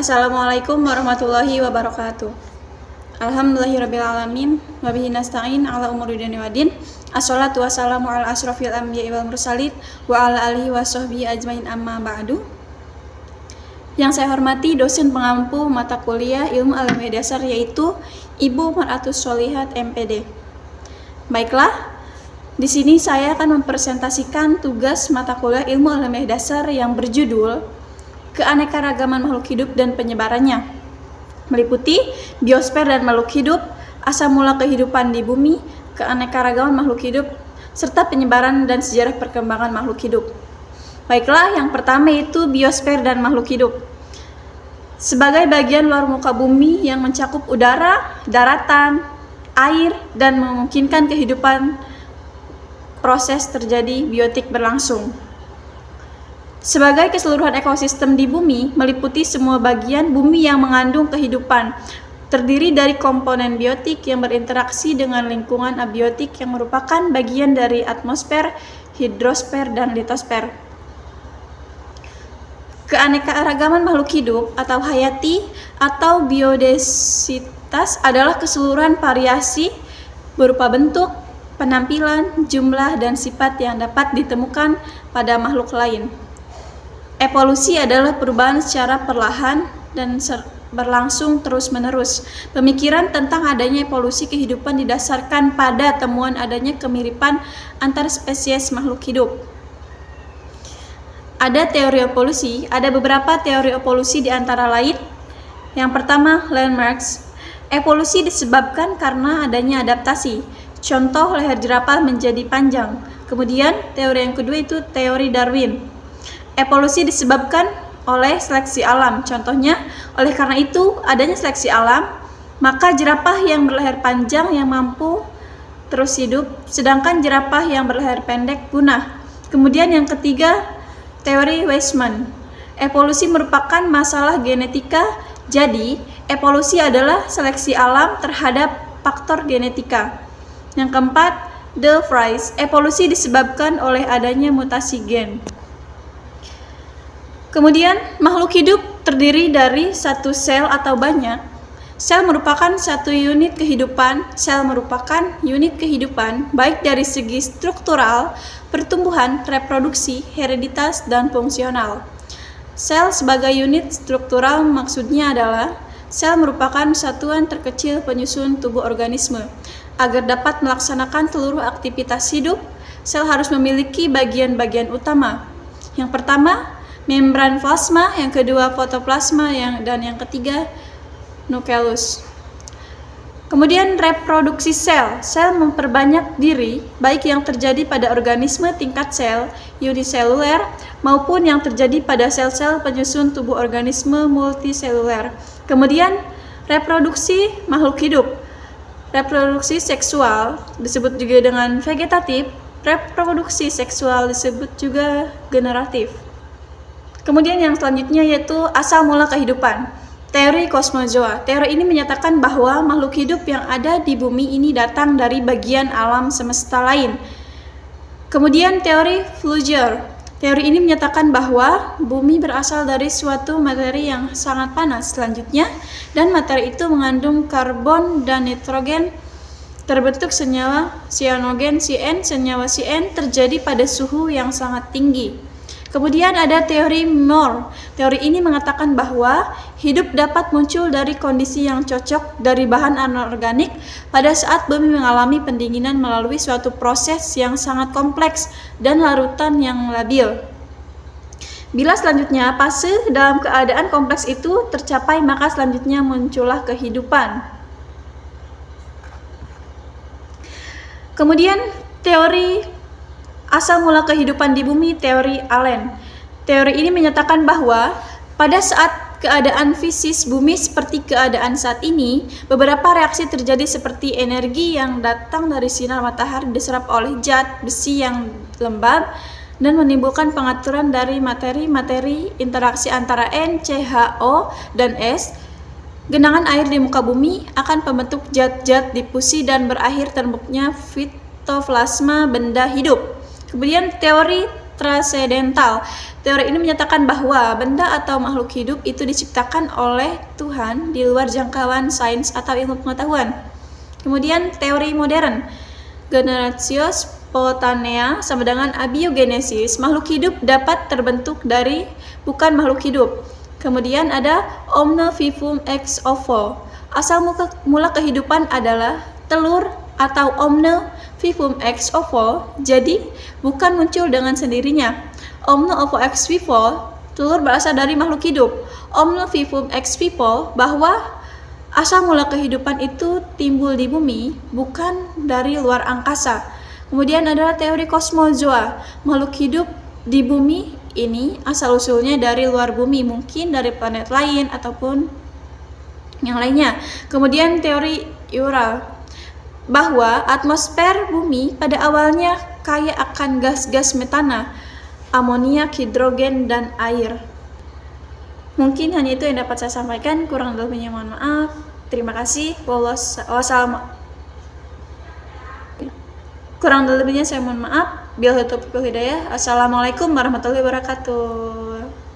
Assalamualaikum warahmatullahi wabarakatuh. Alhamdulillahirrabbilalamin. Wabihi nasta'in ala umuri dunya waddin. Assalatu wassalamu ala asrofil anbiya'i wal mursalin wa ala alihi wa sahbihi ajmain amma ba'du. Yang saya hormati dosen pengampu mata kuliah Ilmu Alamiah Dasar yaitu Ibu Mar'atus Sholihat MPD. Baiklah, di sini saya akan mempresentasikan tugas mata kuliah Ilmu Alamiah Dasar yang berjudul Keanekaragaman makhluk hidup dan penyebarannya, meliputi biosfer dan makhluk hidup, asal mula kehidupan di bumi, keanekaragaman makhluk hidup, serta penyebaran dan sejarah perkembangan makhluk hidup. Baiklah, yang pertama itu biosfer dan makhluk hidup. Sebagai bagian luar muka bumi yang mencakup udara, daratan, air, dan memungkinkan kehidupan, proses terjadi biotik berlangsung. Sebagai keseluruhan ekosistem di bumi, meliputi semua bagian bumi yang mengandung kehidupan, terdiri dari komponen biotik yang berinteraksi dengan lingkungan abiotik yang merupakan bagian dari atmosfer, hidrosfer, dan litosfer. Keanekaragaman makhluk hidup atau hayati atau biodiversitas adalah keseluruhan variasi berupa bentuk, penampilan, jumlah, dan sifat yang dapat ditemukan pada makhluk lain. Evolusi adalah perubahan secara perlahan dan berlangsung terus-menerus. Pemikiran tentang adanya evolusi kehidupan didasarkan pada temuan adanya kemiripan antar spesies makhluk hidup. Ada teori evolusi, ada beberapa teori evolusi di antara lain. Yang pertama, landmarks. Evolusi disebabkan karena adanya adaptasi. Contoh, leher jerapah menjadi panjang. Kemudian, teori yang kedua itu teori Darwin. Evolusi disebabkan oleh seleksi alam. Contohnya, oleh karena itu adanya seleksi alam, maka jerapah yang berleher panjang yang mampu terus hidup, sedangkan jerapah yang berleher pendek punah. Kemudian yang ketiga, teori Weismann. Evolusi merupakan masalah genetika, jadi evolusi adalah seleksi alam terhadap faktor genetika. Yang keempat, De Vries. Evolusi disebabkan oleh adanya mutasi gen. Kemudian, makhluk hidup terdiri dari satu sel atau banyak. Sel merupakan satu unit kehidupan. Sel merupakan unit kehidupan baik dari segi struktural, pertumbuhan, reproduksi, hereditas, dan fungsional. Sel sebagai unit struktural maksudnya adalah sel merupakan satuan terkecil penyusun tubuh organisme. Agar dapat melaksanakan seluruh aktivitas hidup, sel harus memiliki bagian-bagian utama. Yang pertama, membran plasma, yang kedua fotoplasma, dan yang ketiga nukleus. Kemudian reproduksi sel. Sel memperbanyak diri, baik yang terjadi pada organisme tingkat sel uniseluler maupun yang terjadi pada sel-sel penyusun tubuh organisme multiseluler. Kemudian reproduksi makhluk hidup. Reproduksi seksual disebut juga dengan vegetatif, reproduksi seksual disebut juga generatif. Kemudian yang selanjutnya yaitu asal mula kehidupan. Teori kosmozoa. Teori ini menyatakan bahwa makhluk hidup yang ada di bumi ini datang dari bagian alam semesta lain. Kemudian teori Flujor. Teori ini menyatakan bahwa bumi berasal dari suatu materi yang sangat panas. Selanjutnya, dan materi itu mengandung karbon dan nitrogen, terbentuk senyawa sianogen CN. Senyawa CN terjadi pada suhu yang sangat tinggi. Kemudian ada teori Moore. Teori ini mengatakan bahwa hidup dapat muncul dari kondisi yang cocok dari bahan anorganik pada saat bumi mengalami pendinginan melalui suatu proses yang sangat kompleks dan larutan yang labil. Bila selanjutnya fase dalam keadaan kompleks itu tercapai, maka selanjutnya muncullah kehidupan. Kemudian teori asal mula kehidupan di bumi, teori Allen. Teori ini menyatakan bahwa pada saat keadaan fisis bumi seperti keadaan saat ini, beberapa reaksi terjadi seperti energi yang datang dari sinar matahari diserap oleh zat besi yang lembab dan menimbulkan pengaturan dari materi-materi interaksi antara N, CH2O, dan S. Genangan air di muka bumi akan membentuk zat-zat difusi dan berakhir terbentuknya fitoplasma benda hidup. Kemudian teori transendental. Teori ini menyatakan bahwa benda atau makhluk hidup itu diciptakan oleh Tuhan di luar jangkauan sains atau ilmu pengetahuan. Kemudian teori modern, generatio spontanea sama dengan abiogenesis, makhluk hidup dapat terbentuk dari bukan makhluk hidup. Kemudian ada omne vivum ex ovo, asal mula kehidupan adalah telur atau omne vivum ex ovo, jadi bukan muncul dengan sendirinya. Omne ovo ex vivo, telur berasal dari makhluk hidup. Omne vivum ex vivo, bahwa asal mula kehidupan itu timbul di bumi, bukan dari luar angkasa. Kemudian adalah teori kosmozoa, makhluk hidup di bumi ini asal-usulnya dari luar bumi, mungkin dari planet lain ataupun yang lainnya. Kemudian teori Ural, bahwa atmosfer bumi pada awalnya kaya akan gas-gas metana, amoniak, hidrogen, dan air. Mungkin hanya itu yang dapat saya sampaikan, kurang lebihnya mohon maaf. Terima kasih. Kurang lebihnya saya mohon maaf. Billahi taufiq wal hidayah. Assalamualaikum warahmatullahi wabarakatuh.